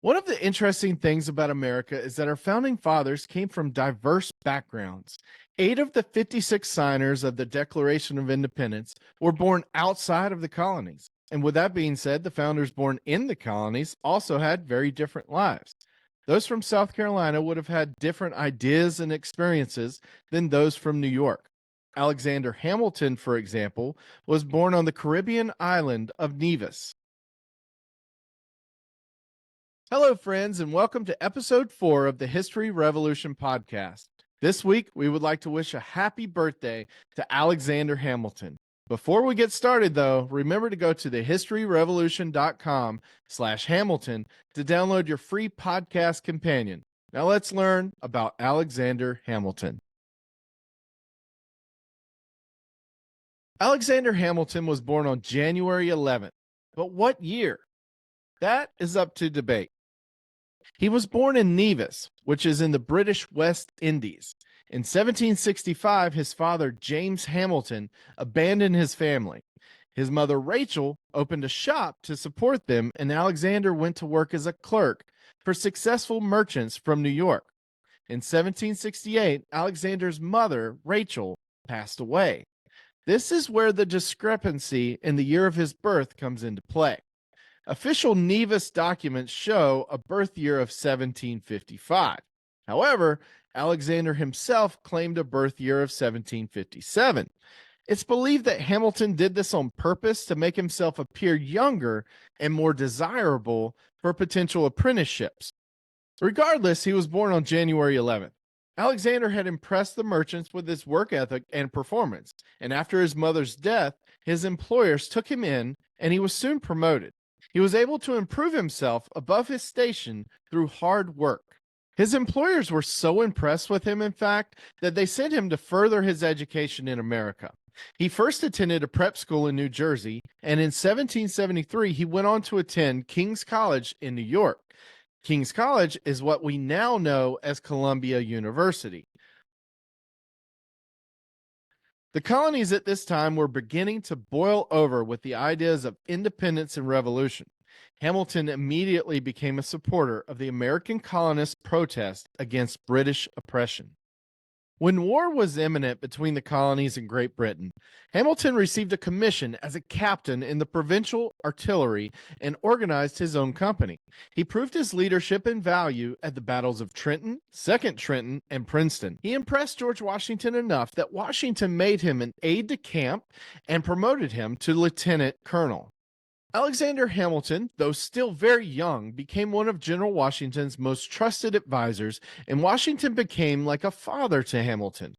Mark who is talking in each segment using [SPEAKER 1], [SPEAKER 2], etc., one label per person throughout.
[SPEAKER 1] One of the interesting things about America is that our founding fathers came from diverse backgrounds. 8 of the 56 signers of the Declaration of Independence were born outside of the colonies. And with that being said, the founders born in the colonies also had very different lives. Those from South Carolina would have had different ideas and experiences than those from New York. Alexander Hamilton, for example, was born on the Caribbean island of Nevis. Hello, friends, and welcome to episode 4 of the History Revolution podcast. This week, we would like to wish a happy birthday to Alexander Hamilton. Before we get started, though, remember to go to thehistoryrevolution.com/Hamilton to download your free podcast companion. Now let's learn about Alexander Hamilton. Alexander Hamilton was born on January 11th, but what year? That is up to debate. He was born in Nevis, which is in the British West Indies. In 1765, his father, James Hamilton, abandoned his family. His mother, Rachel, opened a shop to support them, and Alexander went to work as a clerk for successful merchants from New York. In 1768, Alexander's mother, Rachel, passed away. This is where the discrepancy in the year of his birth comes into play. Official Nevis documents show a birth year of 1755. However, Alexander himself claimed a birth year of 1757. It's believed that Hamilton did this on purpose to make himself appear younger and more desirable for potential apprenticeships. Regardless, he was born on January 11th. Alexander had impressed the merchants with his work ethic and performance, and after his mother's death, his employers took him in and he was soon promoted. He was able to improve himself above his station through hard work. His employers were so impressed with him, in fact, that they sent him to further his education in America. He first attended a prep school in New Jersey, and in 1773, he went on to attend King's College in New York. King's College is what we now know as Columbia University. The colonies at this time were beginning to boil over with the ideas of independence and revolution. Hamilton immediately became a supporter of the American colonists' protest against British oppression. When war was imminent between the colonies and Great Britain, Hamilton received a commission as a captain in the provincial artillery and organized his own company. He proved his leadership and value at the battles of Trenton, Second Trenton, and Princeton. He impressed George Washington enough that Washington made him an aide-de-camp and promoted him to lieutenant colonel. Alexander Hamilton, though still very young, became one of General Washington's most trusted advisors, and Washington became like a father to Hamilton.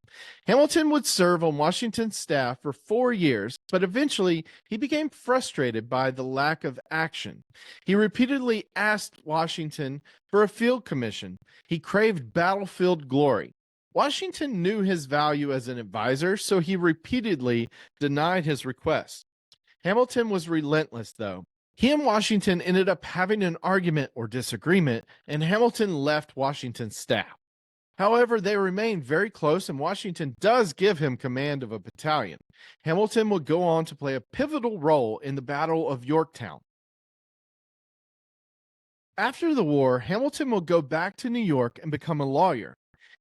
[SPEAKER 1] Hamilton would serve on Washington's staff for 4 years, but eventually he became frustrated by the lack of action. He repeatedly asked Washington for a field commission. He craved battlefield glory. Washington knew his value as an advisor, so he repeatedly denied his request. Hamilton was relentless, though. He and Washington ended up having an argument or disagreement, and Hamilton left Washington's staff. However, they remained very close, and Washington does give him command of a battalion. Hamilton would go on to play a pivotal role in the Battle of Yorktown. After the war, Hamilton would go back to New York and become a lawyer.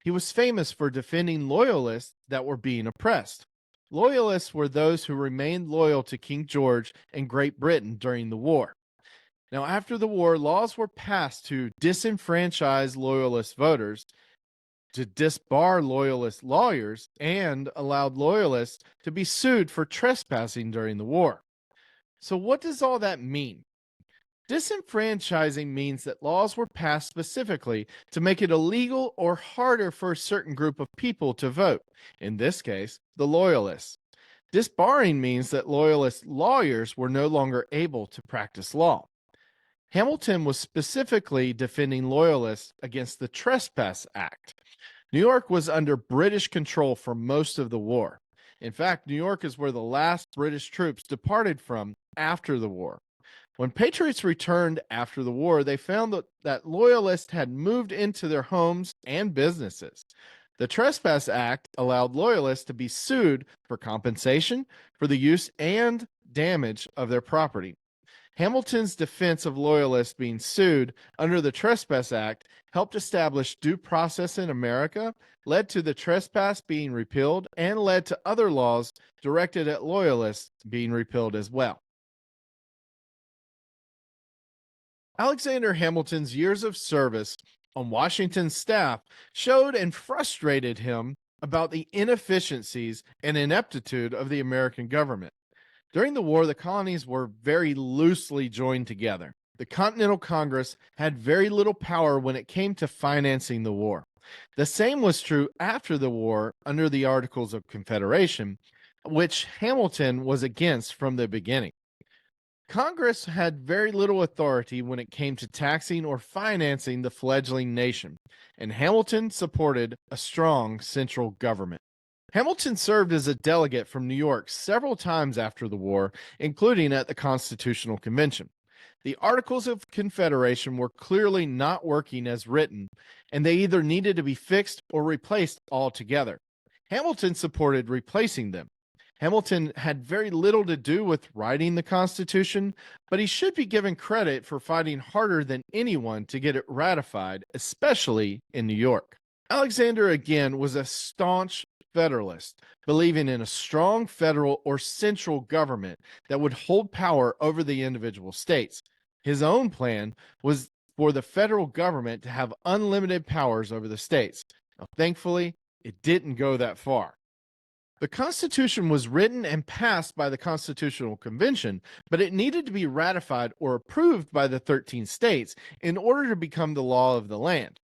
[SPEAKER 1] He was famous for defending loyalists that were being oppressed. Loyalists were those who remained loyal to King George and Great Britain during the war. Now, after the war, laws were passed to disenfranchise loyalist voters, to disbar loyalist lawyers, and allowed loyalists to be sued for trespassing during the war. So what does all that mean? Disenfranchising means that laws were passed specifically to make it illegal or harder for a certain group of people to vote, in this case, the Loyalists. Disbarring means that Loyalist lawyers were no longer able to practice law. Hamilton was specifically defending Loyalists against the Trespass Act. New York was under British control for most of the war. In fact, New York is where the last British troops departed from after the war. When patriots returned after the war, they found that loyalists had moved into their homes and businesses. The Trespass Act allowed loyalists to be sued for compensation for the use and damage of their property. Hamilton's defense of loyalists being sued under the Trespass Act helped establish due process in America, led to the trespass being repealed, and led to other laws directed at loyalists being repealed as well. Alexander Hamilton's years of service on Washington's staff showed and frustrated him about the inefficiencies and ineptitude of the American government. During the war, the colonies were very loosely joined together. The Continental Congress had very little power when it came to financing the war. The same was true after the war under the Articles of Confederation, which Hamilton was against from the beginning. Congress had very little authority when it came to taxing or financing the fledgling nation, and Hamilton supported a strong central government. Hamilton served as a delegate from New York several times after the war, including at the Constitutional Convention. The Articles of Confederation were clearly not working as written, and they either needed to be fixed or replaced altogether. Hamilton supported replacing them. Hamilton had very little to do with writing the Constitution, but he should be given credit for fighting harder than anyone to get it ratified, especially in New York. Alexander, again, was a staunch Federalist, believing in a strong federal or central government that would hold power over the individual states. His own plan was for the federal government to have unlimited powers over the states. Now, thankfully, it didn't go that far. The Constitution was written and passed by the Constitutional Convention, but it needed to be ratified or approved by the 13 states in order to become the law of the land.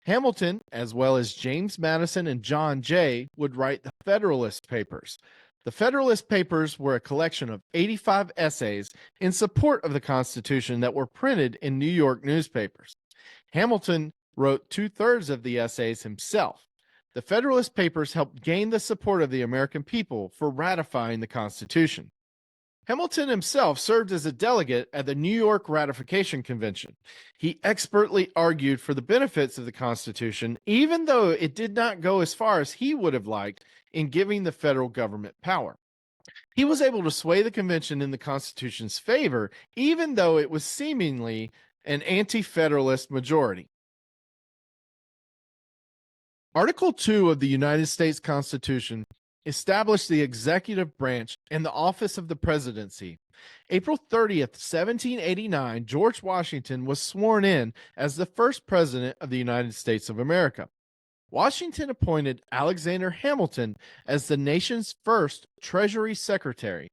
[SPEAKER 1] Hamilton, as well as James Madison and John Jay, would write the Federalist Papers. The Federalist Papers were a collection of 85 essays in support of the Constitution that were printed in New York newspapers. Hamilton wrote 2/3 of the essays himself. The Federalist Papers helped gain the support of the American people for ratifying the Constitution. Hamilton himself served as a delegate at the New York Ratification Convention. He expertly argued for the benefits of the Constitution, even though it did not go as far as he would have liked in giving the federal government power. He was able to sway the convention in the Constitution's favor, even though it was seemingly an anti-federalist majority. Article 2 of the United States Constitution established the executive branch and the office of the presidency. April 30th, 1789, George Washington was sworn in as the first president of the United States of America. Washington appointed Alexander Hamilton as the nation's first Treasury Secretary.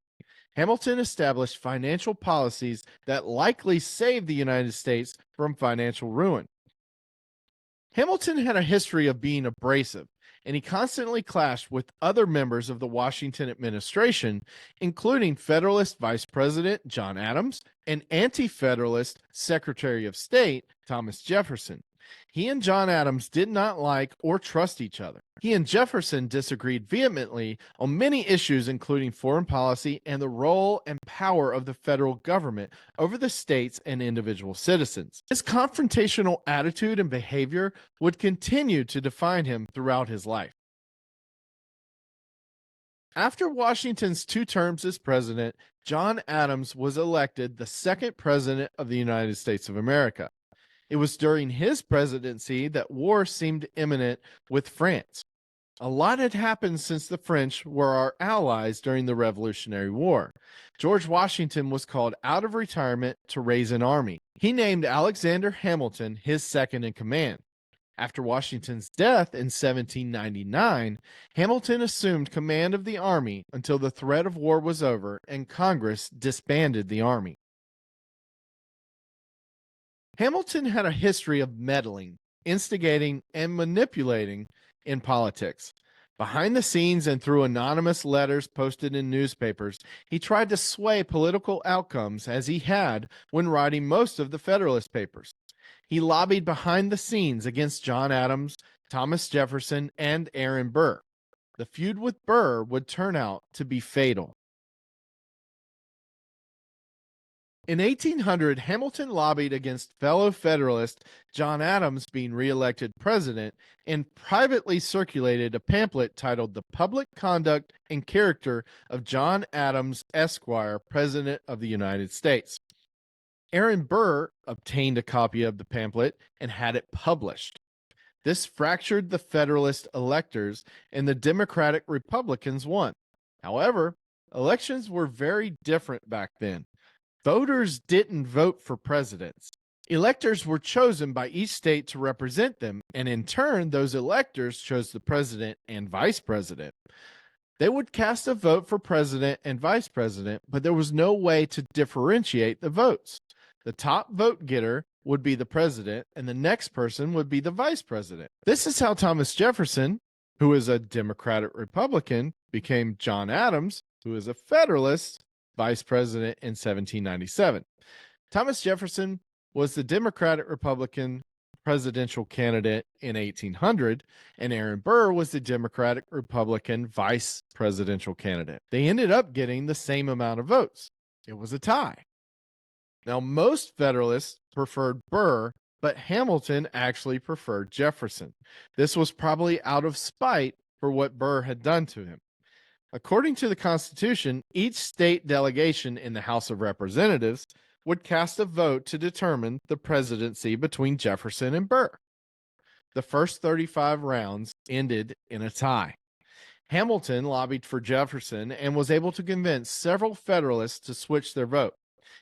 [SPEAKER 1] Hamilton established financial policies that likely saved the United States from financial ruin. Hamilton had a history of being abrasive, and he constantly clashed with other members of the Washington administration, including Federalist Vice President John Adams and Anti-Federalist Secretary of State Thomas Jefferson. He and John Adams did not like or trust each other. He and Jefferson disagreed vehemently on many issues, including foreign policy and the role and power of the federal government over the states and individual citizens. His confrontational attitude and behavior would continue to define him throughout his life. After Washington's 2 terms as president, John Adams was elected the second president of the United States of America. It was during his presidency that war seemed imminent with France. A lot had happened since the French were our allies during the Revolutionary War. George Washington was called out of retirement to raise an army. He named Alexander Hamilton his second in command. After Washington's death in 1799, Hamilton assumed command of the army until the threat of war was over and Congress disbanded the army. Hamilton had a history of meddling, instigating, and manipulating in politics. Behind the scenes and through anonymous letters posted in newspapers, he tried to sway political outcomes as he had when writing most of the Federalist Papers. He lobbied behind the scenes against John Adams, Thomas Jefferson, and Aaron Burr. The feud with Burr would turn out to be fatal. In 1800, Hamilton lobbied against fellow Federalist John Adams being reelected president and privately circulated a pamphlet titled The Public Conduct and Character of John Adams, Esquire, President of the United States. Aaron Burr obtained a copy of the pamphlet and had it published. This fractured the Federalist electors, and the Democratic Republicans won. However, elections were very different back then. Voters didn't vote for presidents. Electors were chosen by each state to represent them, and in turn, those electors chose the president and vice president. They would cast a vote for president and vice president, but there was no way to differentiate the votes. The top vote getter would be the president, and the next person would be the vice president. This is how Thomas Jefferson, who is a Democratic Republican, became John Adams, who is a Federalist, vice president in 1797. Thomas Jefferson was the Democratic Republican presidential candidate in 1800, and Aaron Burr was the Democratic Republican vice presidential candidate. They ended up getting the same amount of votes. It was a tie. Now, most Federalists preferred Burr, but Hamilton actually preferred Jefferson. This was probably out of spite for what Burr had done to him. According to the Constitution, each state delegation in the House of Representatives would cast a vote to determine the presidency between Jefferson and Burr. The first 35 rounds ended in a tie. Hamilton lobbied for Jefferson and was able to convince several Federalists to switch their vote.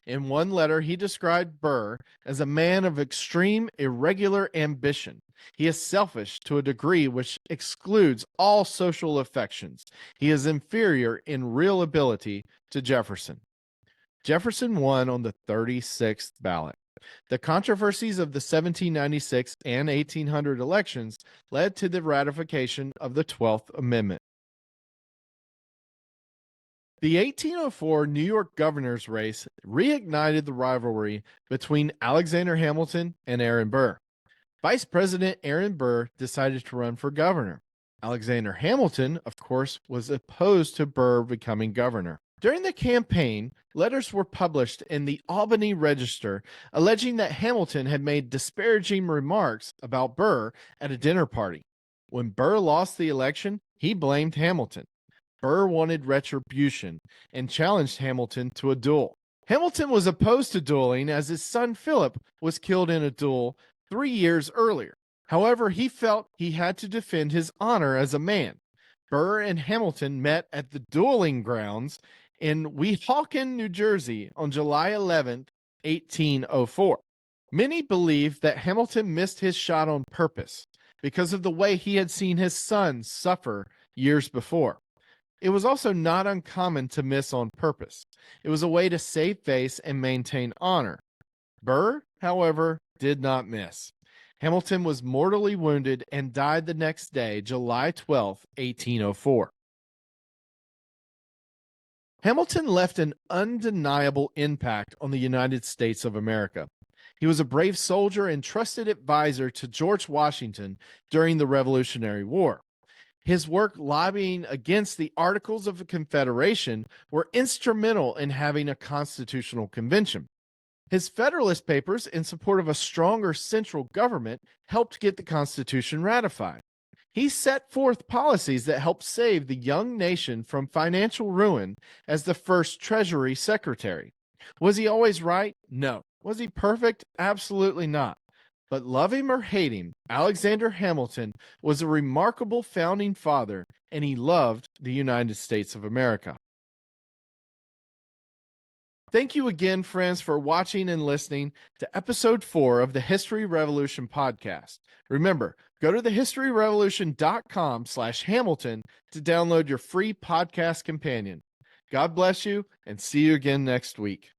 [SPEAKER 1] In one letter, he described Burr as a man of extreme irregular ambition. He is selfish to a degree which excludes all social affections. He is inferior in real ability to Jefferson. Jefferson won on the 36th ballot. The controversies of the 1796 and 1800 elections led to the ratification of the 12th Amendment. The 1804 New York governor's race reignited the rivalry between Alexander Hamilton and Aaron Burr. Vice President Aaron Burr decided to run for governor. Alexander Hamilton, of course, was opposed to Burr becoming governor. During the campaign, letters were published in the Albany Register alleging that Hamilton had made disparaging remarks about Burr at a dinner party. When Burr lost the election, he blamed Hamilton. Burr wanted retribution and challenged Hamilton to a duel. Hamilton was opposed to dueling as his son Philip was killed in a duel 3 years earlier. However, he felt he had to defend his honor as a man. Burr and Hamilton met at the dueling grounds in Weehawken, New Jersey on July 11, 1804. Many believe that Hamilton missed his shot on purpose because of the way he had seen his son suffer years before. It was also not uncommon to miss on purpose. It was a way to save face and maintain honor. Burr, however, did not miss. Hamilton was mortally wounded and died the next day, July 12, 1804. Hamilton left an undeniable impact on the United States of America. He was a brave soldier and trusted advisor to George Washington during the Revolutionary War. His work lobbying against the Articles of Confederation were instrumental in having a constitutional convention. His Federalist Papers in support of a stronger central government helped get the Constitution ratified. He set forth policies that helped save the young nation from financial ruin as the first Treasury Secretary. Was he always right? No. Was he perfect? Absolutely not. But love him or hate him, Alexander Hamilton was a remarkable founding father, and he loved the United States of America. Thank you again, friends, for watching and listening to episode 4 of the History Revolution podcast. Remember, go to thehistoryrevolution.com/Hamilton to download your free podcast companion. God bless you, and see you again next week.